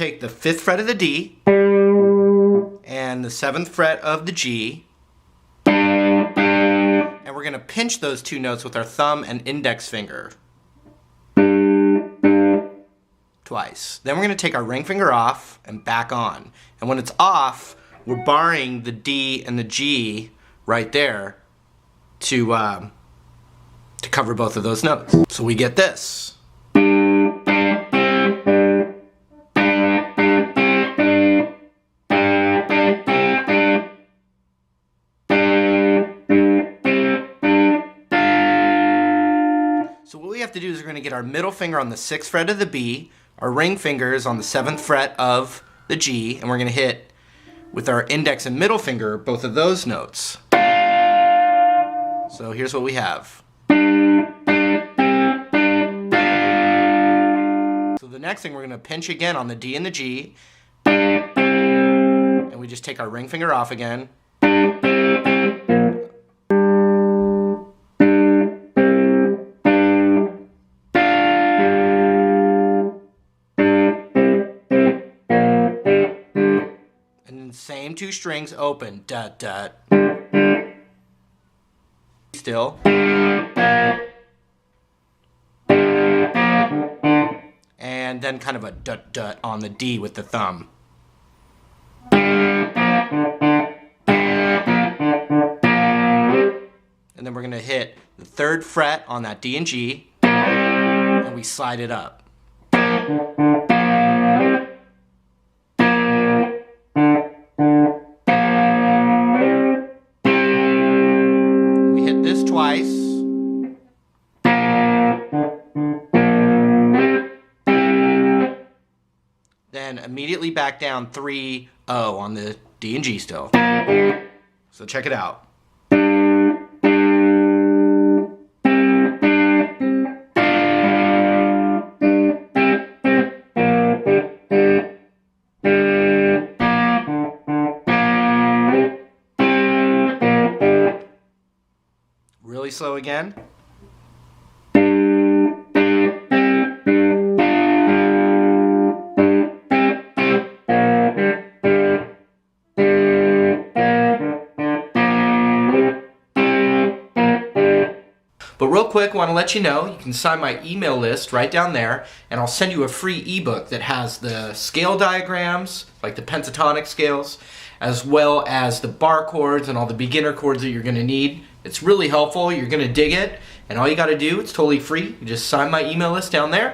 take the 5th fret of the D and the 7th fret of the G, and we're going to pinch those two notes with our thumb and index finger twice. Then we're going to take our ring finger off and back on. And when it's off, we're barring the D and the G right there to cover both of those notes. So we get this. So what we have to do is we're going to get our middle finger on the 6th fret of the B, our ring fingers on the 7th fret of the G, and we're going to hit with our index and middle finger both of those notes. So here's what we have. So the next thing, we're going to pinch again on the D and the G, and we just take our ring finger off again. Same two strings open, dot dot. Still. And then kind of a dut dut on the D with the thumb. And then we're going to hit the 3rd fret on that D and G, and we slide it up. Twice. Then immediately back down 3-0 on the D and G still. So check it out. Really slow again. But real quick, I want to let you know, you can sign my email list right down there, and I'll send you a free ebook that has the scale diagrams, like the pentatonic scales, as well as the bar chords and all the beginner chords that you're going to need. It's really helpful. You're going to dig it, and all you got to do, it's totally free. You just sign my email list down there.